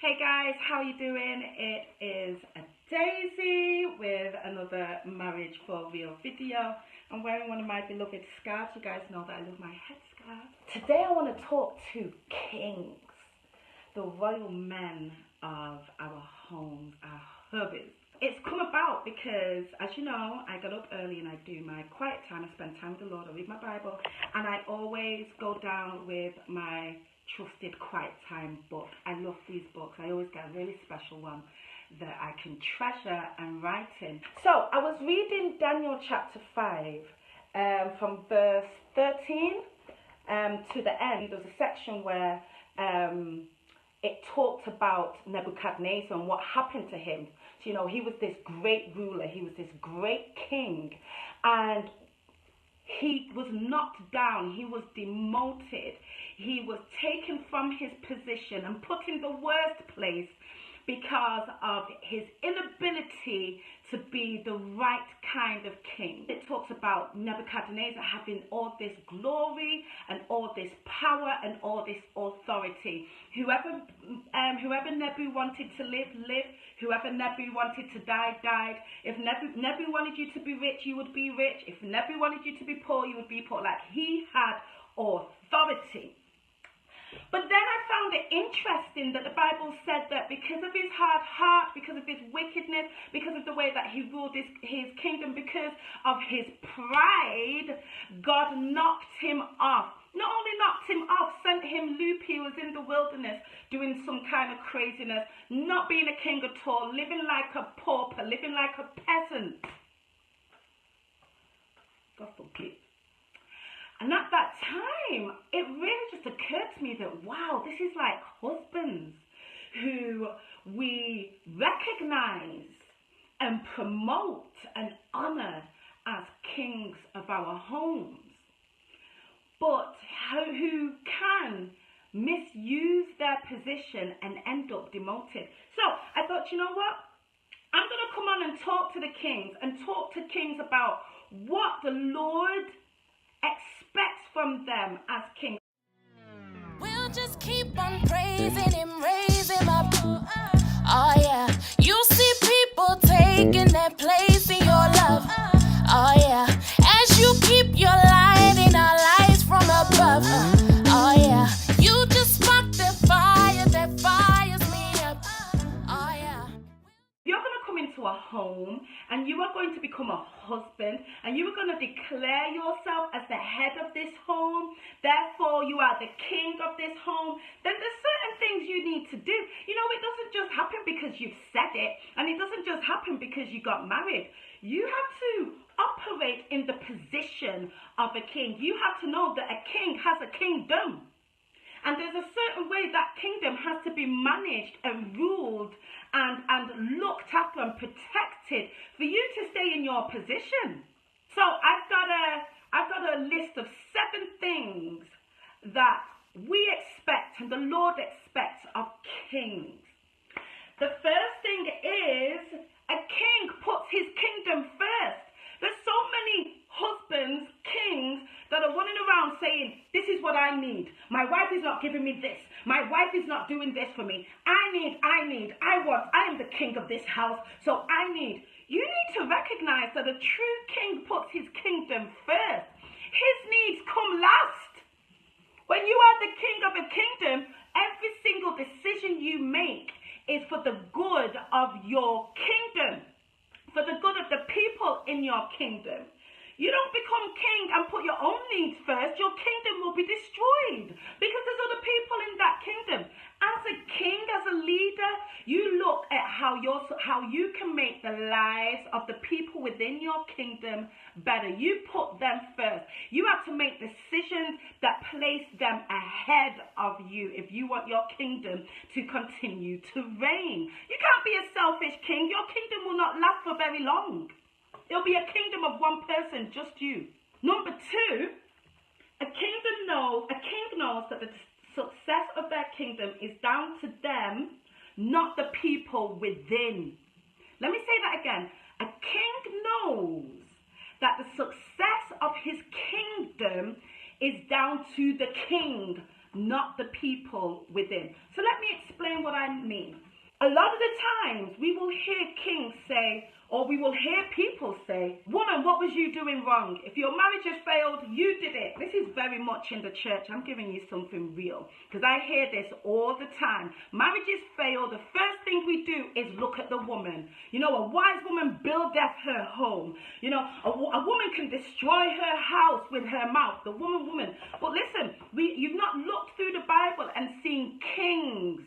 Hey guys, how you doing? It is a Daisy with another Marriage for Real video. I'm wearing one of my beloved scarves. You guys know that I love my headscarf. Today I want to talk to kings, the royal men of our homes, our hubbies. It's come about because, as you know, I got up early and I do my quiet time. I spend time with the Lord. I read my Bible, and I always go down with my trusted quiet time book. I love these books. I always get a really special one that I can treasure and write in. So I was reading Daniel chapter 5 from verse 13 to the end. There's a section where it talked about Nebuchadnezzar and what happened to him. So, you know, he was this great ruler. He was this great king, and he was knocked down. He was demoted. He was taken from his position and put in the worst place because of his inability to be the right kind of king. It talks about Nebuchadnezzar having all this glory and all this power and all this authority. Whoever Nebu wanted to live, lived. Whoever Nebu wanted to die, died. If Nebu wanted you to be rich, you would be rich. If Nebu wanted you to be poor, you would be poor. Like, he had authority. But then I found it interesting that the Bible said that because of his hard heart, because of his wickedness, because of the way that he ruled his kingdom, because of his pride, God knocked him off. Not only knocked him off, sent him loop. He was in the wilderness doing some kind of craziness, not being a king at all, living like a pauper, living like a peasant. God forbid. And at that time, it really just occurred to me that, wow, this is like husbands who we recognize and promote and honor as kings of our homes, but who can misuse their position and end up demoted. So I thought, you know what? I'm going to come on and talk to the kings and talk to kings about what the Lord expects from them as kings. We'll just keep on praising him, raise him up. Oh yeah, you see people taking their place in your love. Oh yeah, as you keep your light in our lives from above. Oh yeah, you just spark the fire that fires me up. Oh yeah. You're going to come into a home and you are going to become a husband, and you are going to declare yourself as the head of this home. Therefore, you are the king of this home. Then there's certain things you need to do. You know, it doesn't just happen because you've said it, and it doesn't just happen because you got married. You have to operate in the position of a king. You have to know that a king has a kingdom. And there's a certain way that kingdom has to be managed and ruled and looked after and protected for you to stay in your position. So I've got a list of 7 things that we expect and the Lord expects of kings. The first thing is a king puts his kingdom first. There's so many husbands, kings, that are running around saying, this is what I need. My wife is not giving me this. My wife is not doing this for me. I am the king of this house, so I need. You need to recognize that a true king puts his kingdom first. His needs come last. When you are the king of a kingdom, every single decision you make is for the good of your kingdom, for the good of the people in your kingdom. You don't become king and put your own needs first. Your kingdom will be destroyed because there's other people in that kingdom. As a king, as a leader, you look at how you can make the lives of the people within your kingdom better. You put them first. You have to make decisions that place them ahead of you if you want your kingdom to continue to reign. You can't be a selfish king. Your kingdom will not last for very long. It'll be a kingdom of one person, just you. Number 2, a king knows that the success of their kingdom is down to them, not the people within. Let me say that again. A king knows that the success of his kingdom is down to the king, not the people within. So let me explain what I mean. A lot of the times we will hear kings say, or we will hear people say, woman, what was you doing wrong? If your marriage has failed, you did it. This is very much in the church. I'm giving you something real because I hear this all the time. Marriages fail. The first thing we do is look at the woman. You know, a wise woman buildeth her home. You know, a woman can destroy her house with her mouth. The woman. But listen, you've not looked through the Bible and seen kings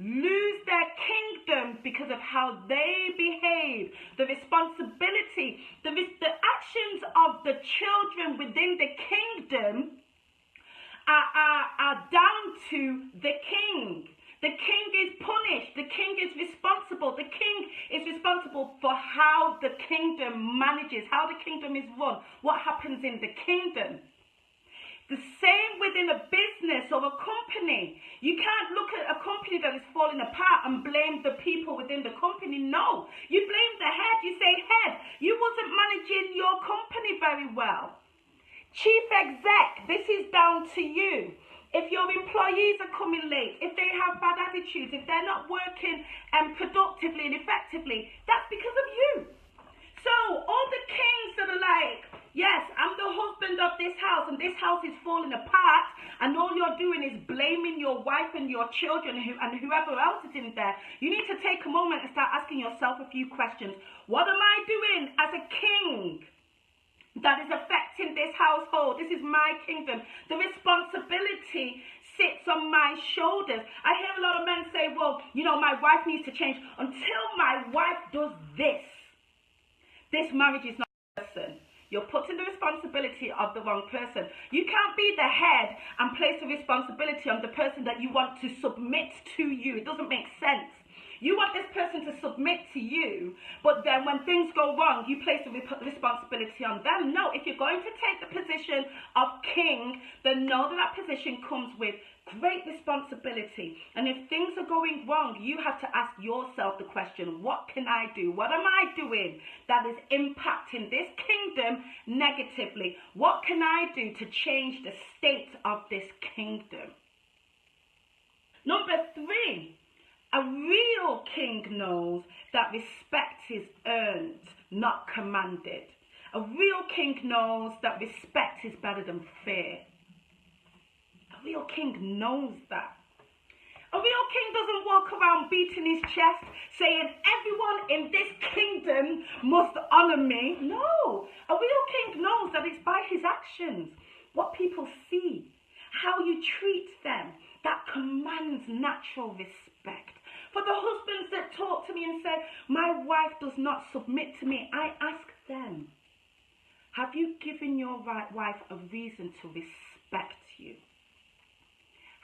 lose their kingdom because of how they behave. The responsibility, the actions of the children within the kingdom are down to the king. The king is punished. The king is responsible. The king is responsible for how the kingdom manages, how the kingdom is run, what happens in the kingdom. The same within a business or a company. You can't look at a company that is falling apart and blame the people within the company. No, you blame the head. You say, head, you wasn't managing your company very well. Chief exec, this is down to you. If your employees are coming late, if they have bad attitudes, if they're not working productively and effectively, that's because of you. So all the kings that are like, yes, I'm the husband of this house and this house is falling apart, and all you're doing is blaming your wife and your children and whoever else is in there, you need to take a moment and start asking yourself a few questions. What am I doing as a king that is affecting this household? This is my kingdom. The responsibility sits on my shoulders. I hear a lot of men say, well, you know, my wife needs to change. Until my wife does this marriage is not a person. You're putting the responsibility of the wrong person. You can't be the head and place the responsibility on the person that you want to submit to you. It doesn't make sense. You want this person to submit to you, but then when things go wrong, you place the responsibility on them. No, if you're going to take the position of king, then know that that position comes with great responsibility. And if things are going wrong, you have to ask yourself the question, what can I do? What am I doing that is impacting this kingdom negatively? What can I do to change the state of this kingdom? Number 3. A real king knows that respect is earned, not commanded. A real king knows that respect is better than fear. A real king knows that. A real king doesn't walk around beating his chest saying, everyone in this kingdom must honor me. No, a real king knows that it's by his actions, what people see, how you treat them, that commands natural respect. For the husbands that talk to me and say, my wife does not submit to me, I ask them, have you given your wife a reason to respect you?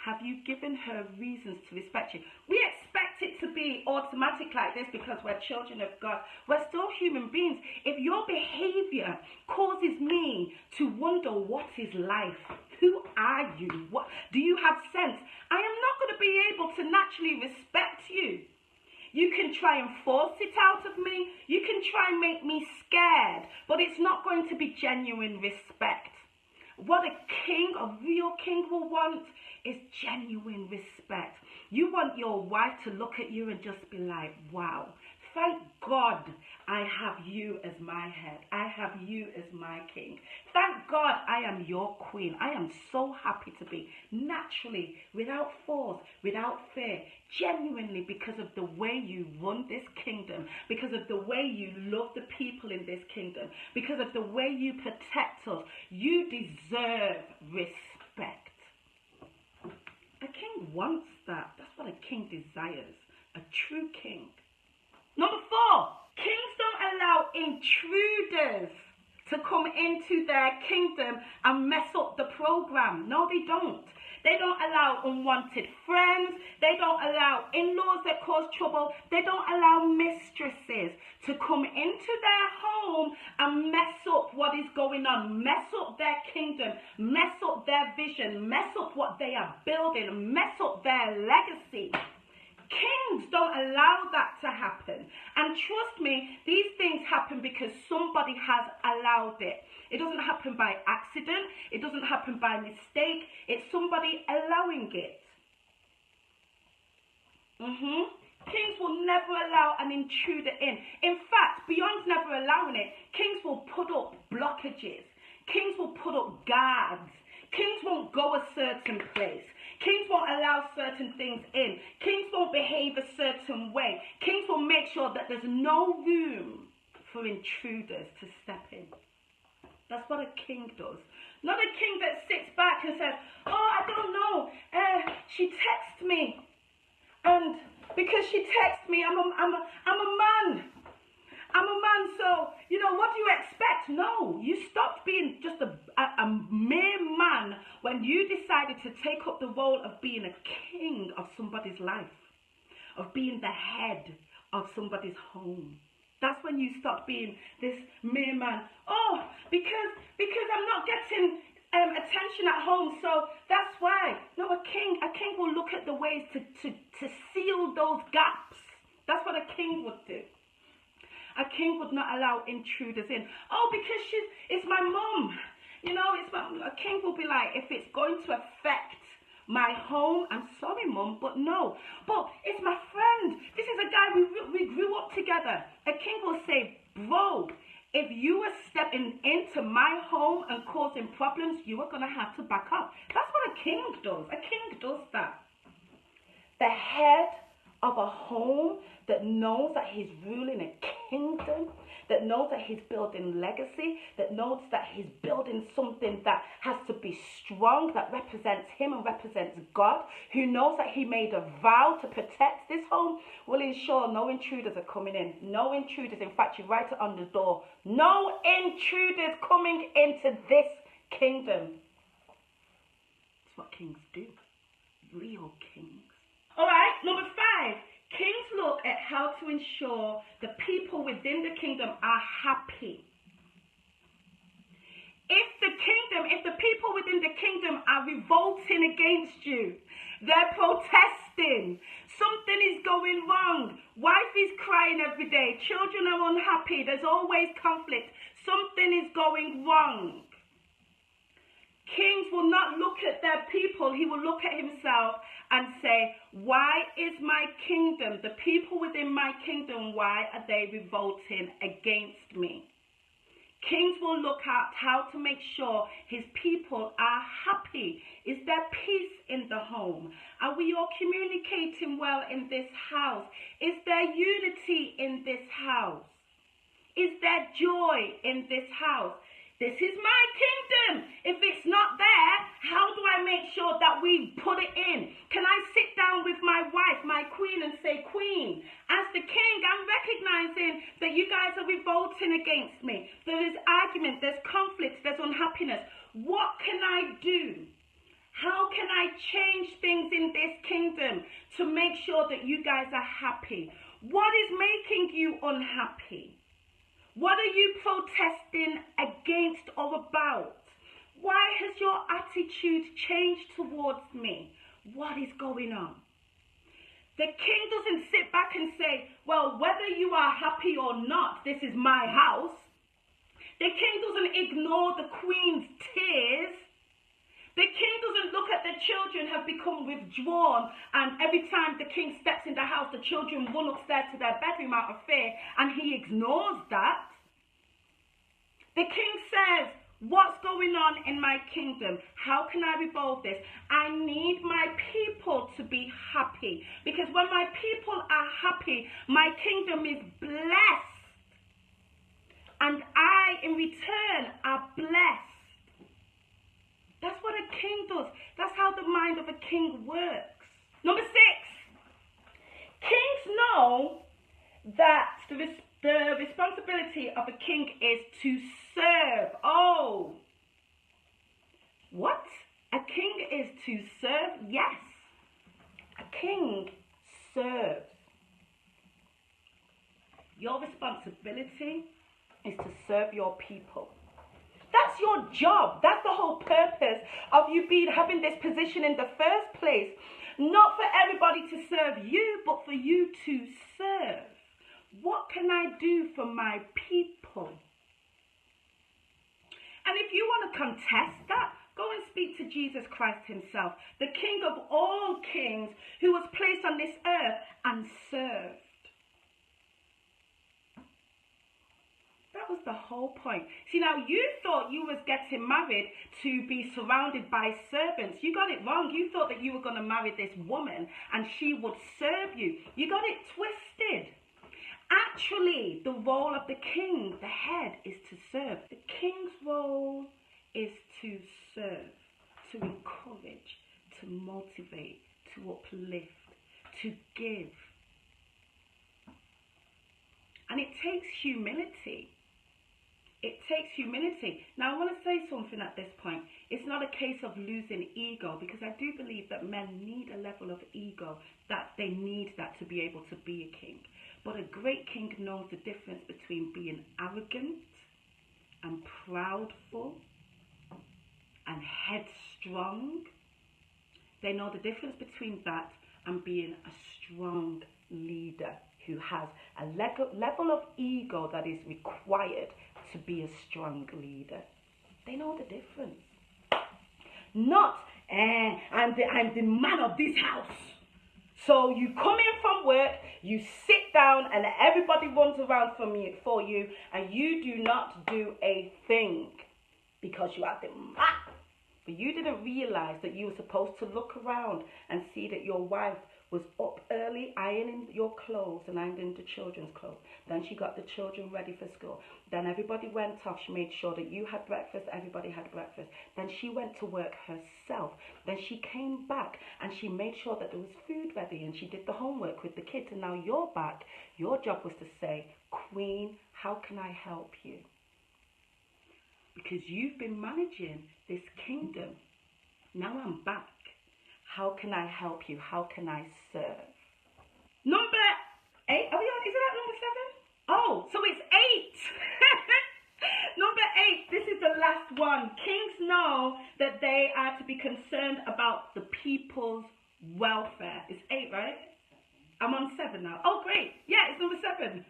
Have you given her reasons to respect you? We expect it to be automatic like this because we're children of God. We're still human beings. If your behavior causes me to wonder what is life, who are you? What do you have sense? I am not going to be able to naturally respect you. You can try and force it out of me. You can try and make me scared, but it's not going to be genuine respect. What a king, a real king will want is genuine respect. You want your wife to look at you and just be like, wow, thank God I have you as my head. I have you as my king. Thank God I am your queen. I am so happy to be naturally, without force, without fear, genuinely because of the way you run this kingdom, because of the way you love the people in this kingdom, because of the way you protect us. You deserve respect. A king wants that. That's what a king desires. A true king. Number 4, kings don't allow intruders to come into their kingdom and mess up the program. No, they don't. They don't allow unwanted friends. They don't allow in-laws that cause trouble. They don't allow mistresses to come into their home and mess up what is going on, mess up their kingdom, mess up their vision, mess up what they are building, mess up their legacy. Kings don't allow that to happen. And trust me, these things happen because somebody has allowed it. It doesn't happen by accident. It doesn't happen by mistake. It's somebody allowing it. Kings will never allow an intruder in. In fact, beyond never allowing it, kings will put up blockages. Kings will put up guards. Kings won't go a certain place. Kings won't allow certain things in. Kings won't behave a certain way. Kings will make sure that there's no room for intruders to step in. That's what a king does. Not a king that sits back and says, oh, I don't know, she texted me. And because she texted me, I'm a man. I'm a man, so, you know, what do you expect? No, you stopped being just a mere man when you decided to take up the role of being a king of somebody's life, of being the head of somebody's home. That's when you stop being this mere man. Oh, because I'm not getting attention at home, so that's why. No, a king will look at the ways to seal those gaps. That's what a king would do. A king would not allow intruders in. Oh, because it's my mum. You know, a king will be like, if it's going to affect my home, I'm sorry, mum, but no. But it's my friend. This is a guy we grew up together. A king will say, bro, if you were stepping into my home and causing problems, you are going to have to back up. That's what a king does. A king does that. The head of a home that knows that he's ruling a kingdom, that knows that he's building legacy, that knows that he's building something that has to be strong, that represents him and represents God, who knows that he made a vow to protect this home, will ensure no intruders are coming in. No intruders. In fact, you write it on the door. No intruders coming into this kingdom. That's what kings do. Real kings. All right, number 5. Kings look at how to ensure the people within the kingdom are happy. If the people within the kingdom are revolting against you, they're protesting, something is going wrong, wife is crying every day, children are unhappy, there's always conflict, something is going wrong. Kings will not look at their people, he will look at himself and say, why is my kingdom, the people within my kingdom, why are they revolting against me? Kings will look at how to make sure his people are happy. Is there peace in the home? Are we all communicating well in this house? Is there unity in this house? Is there joy in this house? This is my kingdom. If it's not there, how do I make sure that we put it in? Can I sit down with my wife, my queen, and say, Queen, as the king, I'm recognizing that you guys are revolting against me. There is argument, there's conflict, there's unhappiness. What can I do? How can I change things in this kingdom to make sure that you guys are happy? What is making you unhappy? What are you protesting against or about? Why has your attitude changed towards me? What is going on? The king doesn't sit back and say, well, whether you are happy or not, this is my house. The king doesn't ignore the queen's tears. The king doesn't look at the children have become withdrawn, and every time the king steps in the house, the children run upstairs to their bedroom out of fear, and he ignores that. The king says, what's going on in my kingdom? How can I resolve this? I need my people to be happy, because when my people are happy, my kingdom is blessed, and I, in return, are blessed. That's what a king does. That's how the mind of a king works. Number 6. Kings know that the responsibility of a king is to serve. Oh. What? A king is to serve? Yes. A king serves. Your responsibility is to serve your people. That's your job. That's the whole purpose of you having this position in the first place. Not for everybody to serve you, but for you to serve. What can I do for my people? And if you want to contest that, go and speak to Jesus Christ himself, the King of all kings, who was placed on this earth and served. That was the whole point. See, now you thought you was getting married to be surrounded by servants. You got it wrong. You thought that you were going to marry this woman and she would serve you. You got it twisted. Actually, the role of the king, the head, is to serve. The king's role is to serve, to encourage, to motivate, to uplift, to give. And it takes humility. It takes humility. Now, I want to say something at this point. It's not a case of losing ego, because I do believe that men need a level of ego, that they need that to be able to be a king. But a great king knows the difference between being arrogant and proudful and headstrong. They know the difference between that and being a strong leader who has a level of ego that is required to be a strong leader. They know the difference. Not, I'm the man of this house. So you come in from work, you sit down, and everybody runs around for you, and you do not do a thing because you are the man. But you didn't realize that you were supposed to look around and see that your wife was up early ironing your clothes and ironing the children's clothes. Then she got the children ready for school. Then everybody went off. She made sure that you had breakfast, everybody had breakfast. Then she went to work herself. Then she came back and she made sure that there was food ready, and she did the homework with the kids. And now you're back. Your job was to say, Queen, how can I help you? Because you've been managing this kingdom. Now I'm back. How can I help you? How can I serve? Number 8. Are we on? Is it at number 7? Oh, so it's 8. Number 8. This is the last one. Kings know that they are to be concerned about the people's welfare. It's 8, right? I'm on 7 now. Oh, great. Yeah, it's number 7.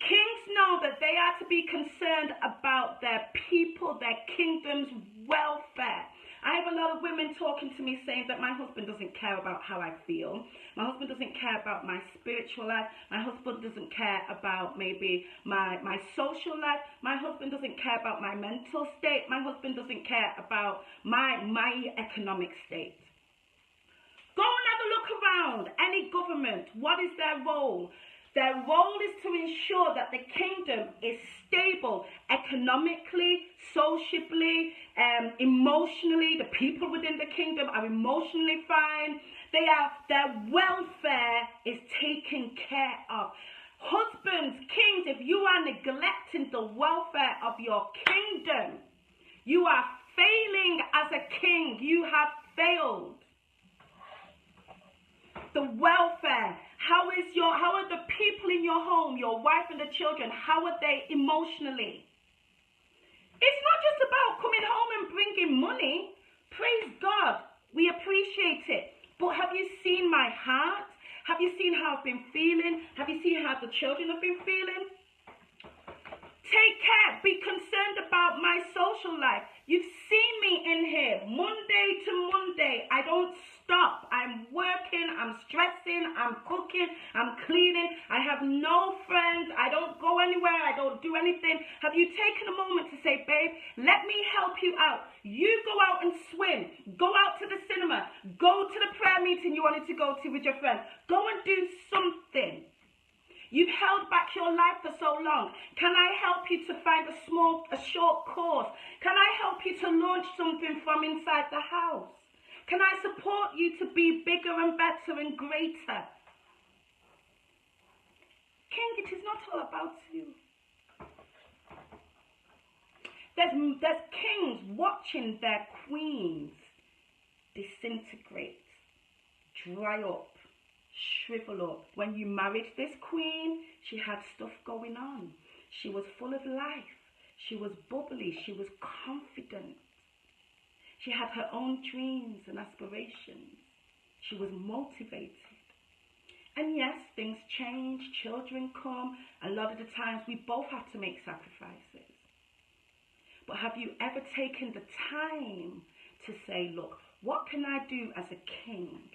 Kings know that they are to be concerned about their people, their kingdom's welfare. I have a lot of women talking to me saying that my husband doesn't care about how I feel. My husband doesn't care about my spiritual life. My husband doesn't care about maybe my social life. My husband doesn't care about my mental state. My husband doesn't care about my economic state. Go and have a look around. Any government, what is their role? Their role is to ensure that the kingdom is stable economically, socially, emotionally. The people within the kingdom are emotionally fine. Their welfare is taken care of. Husbands, kings, if you are neglecting the welfare of your kingdom, you are failing as a king. You have failed. The welfare. How are the people in your home, your wife and the children, how are they emotionally? It's not just about coming home and bringing money. Praise God. We appreciate it. But have you seen my heart? Have you seen how I've been feeling? Have you seen how the children have been feeling? Take care. Be concerned about my social life. You've seen me in here Monday to Monday. I don't stop. I'm working. I'm stressing. I'm cooking. I'm cleaning. I have no friends. I don't go anywhere. I don't do anything. Have you taken a moment to say, babe, let me help you out? You go out and swim. Go out to the cinema. Go to the prayer meeting you wanted to go to with your friend. Go and do something. You've held back your life for so long. Can I help you to find a short course? Can I help you to launch something from inside the house? Can I support you to be bigger and better and greater? King, it is not all about you. There's kings watching their queens disintegrate, dry up, shrivel up. When you married this queen, she had stuff going on. She was full of life. She was bubbly. She was confident. She had her own dreams and aspirations. She was motivated. And yes, things change, children come. A lot of the times we both have to make sacrifices. But have you ever taken the time to say, look, what can I do as a king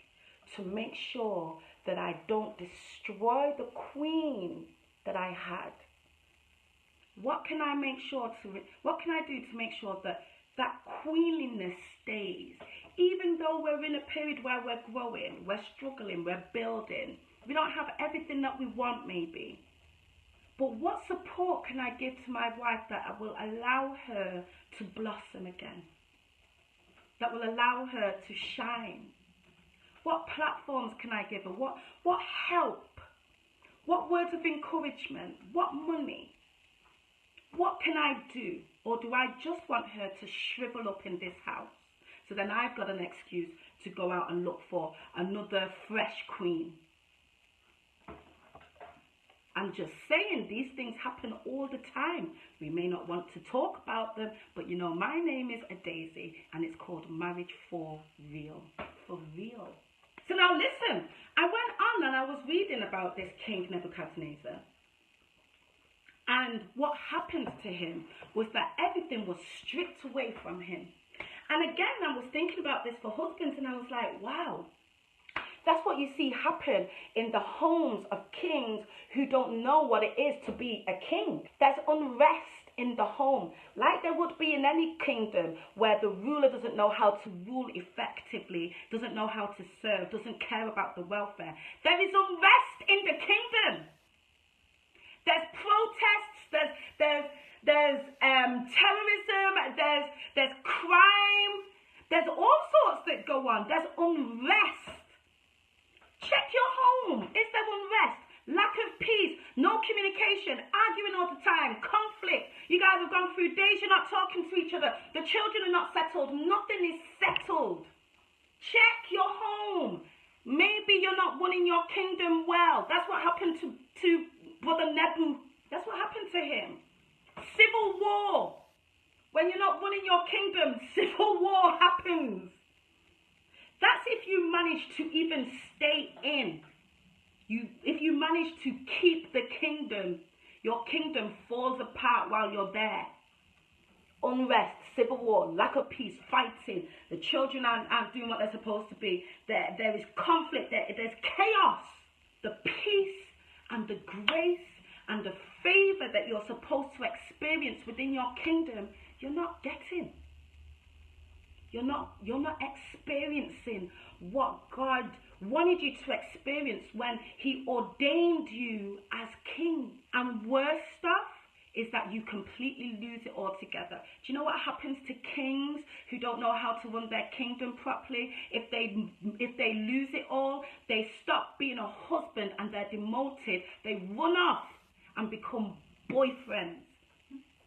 to make sure that I don't destroy the queen that I had? What can I do to make sure that that queenliness stays? Even though we're in a period where we're growing, we're struggling, we're building, we don't have everything that we want maybe. But what support can I give to my wife that will allow her to blossom again? That will allow her to shine? What platforms can I give her? What help? What words of encouragement? What money? What can I do? Or do I just want her to shrivel up in this house? So then I've got an excuse to go out and look for another fresh queen. I'm just saying, these things happen all the time. We may not want to talk about them, but you know, my name is a Daisy, and it's called Marriage for Real. For real. So now listen, I went on and I was reading about this King Nebuchadnezzar. And what happened to him was that everything was stripped away from him. And again, I was thinking about this for husbands, and I was like, wow. That's what you see happen in the homes of kings who don't know what it is to be a king. There's unrest in the home, like there would be in any kingdom where the ruler doesn't know how to rule effectively, doesn't know how to serve, doesn't care about the welfare. There is unrest in the kingdom. There's protests, there's terrorism, there's crime, there's all sorts that go on. There's unrest. Check your home. Is there unrest? Lack of peace, no communication, arguing all the time, conflict. You guys have gone through days you're not talking to each other. The children are not settled. Nothing is settled. Check your home. Maybe you're not running your kingdom well. That's what happened to Brother Nebu. That's what happened to him. Civil war. When you're not running your kingdom, civil war happens. That's if you manage to even stay in. If you manage to keep the kingdom, your kingdom falls apart while you're there. Unrest, civil war, lack of peace, fighting. The children aren't doing what they're supposed to be. There is conflict, there's chaos. The peace and the grace and the favor that you're supposed to experience within your kingdom, you're not getting. You're not experiencing what God wanted you to experience when he ordained you as king. And worse stuff is that you completely lose it altogether. Do you know what happens to kings who don't know how to run their kingdom properly? If they lose it all, they stop being a husband and they're demoted. They run off and become boyfriends.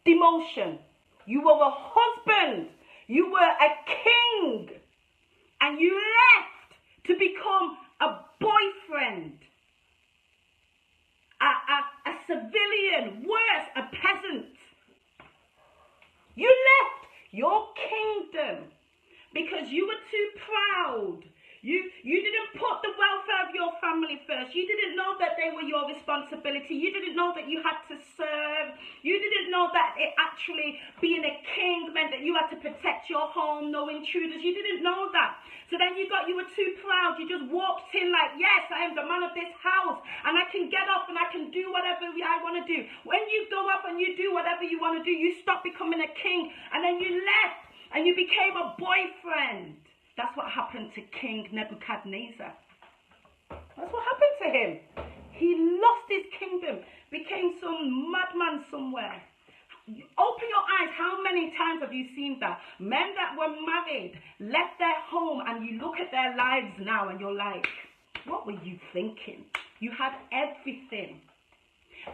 Demotion. You were a husband. You were a king, and you left to become a boyfriend, a civilian, worse, a peasant. You left your kingdom because you were too proud. You didn't put the welfare of your family first. You didn't know that they were your responsibility. You didn't know that you had to serve. You didn't know that it actually being a king meant that you had to protect your home, no intruders. You didn't know that. So then you were too proud. You just walked in like, yes, I am the man of this house and I can get up and I can do whatever I want to do. When you go up and you do whatever you want to do, you stop becoming a king and then you left and you became a boyfriend. That's what happened to King Nebuchadnezzar. That's what happened to him. He lost his kingdom, became some madman somewhere. Open your eyes. How many times have you seen that? Men that were married, left their home, and you look at their lives now and you're like, what were you thinking? You had everything.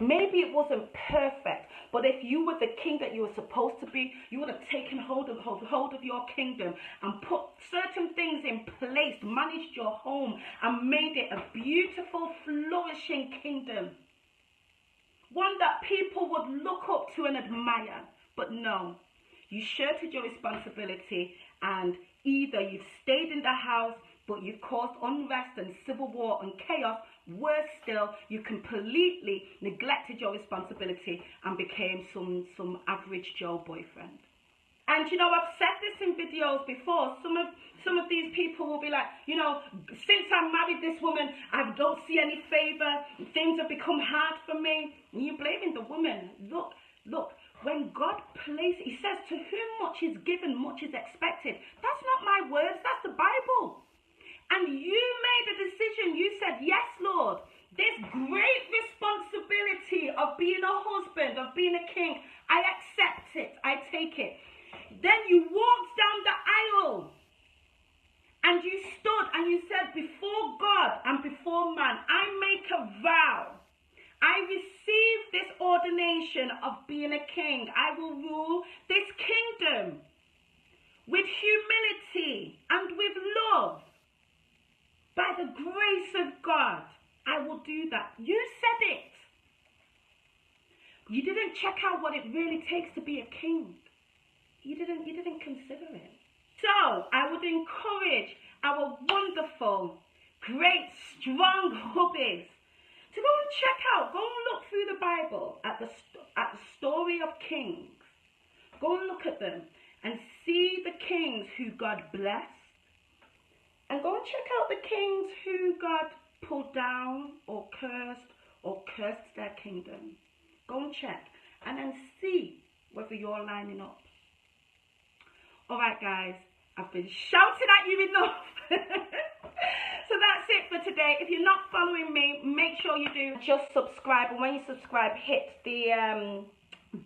Maybe it wasn't perfect, but if you were the king that you were supposed to be, you would have taken hold of your kingdom and put certain things in place, managed your home, and made it a beautiful, flourishing kingdom. One that people would look up to and admire. But no, you shirted your responsibility, and either you've stayed in the house, but you've caused unrest and civil war and chaos. Worse still, you completely neglected your responsibility and became some average Joe boyfriend. And you know, I've said this in videos before. Some of these people will be like, you know, since I married this woman, I don't see any favor. Things have become hard for me. And you're blaming the woman. Look, when God places, he says, to whom much is given, much is expected. That's not my words, that's the Bible. And you made a decision. You said, yes, Lord, this great responsibility of being a husband, of being a king, I accept it, I take it. Then you walked down the aisle and you stood and you said, before God and before man, I make a vow. I receive this ordination of being a king. I will rule this kingdom with humility and with love. By the grace of God, I will do that. You said it. You didn't check out what it really takes to be a king. You didn't consider it. So I would encourage our wonderful, great, strong hubbies to go and check out, go and look through the Bible at the story of kings. Go and look at them and see the kings who God blessed. And go and check out the kings who God pulled down or cursed their kingdom. Go and check and then see whether you're lining up. Alright guys, I've been shouting at you enough. So that's it for today. If you're not following me, make sure you do just subscribe. And when you subscribe, hit the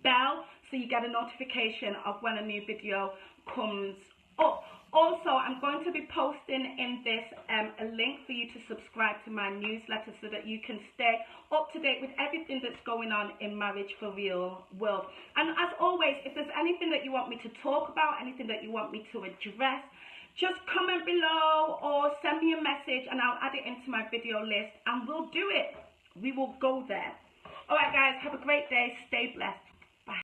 bell so you get a notification of when a new video comes up. Also, I'm going to be posting in this a link for you to subscribe to my newsletter so that you can stay up to date with everything that's going on in Marriage for Real world. And as always, if there's anything that you want me to talk about, anything that you want me to address, just comment below or send me a message and I'll add it into my video list and we'll do it. We will go there. Alright guys, have a great day. Stay blessed.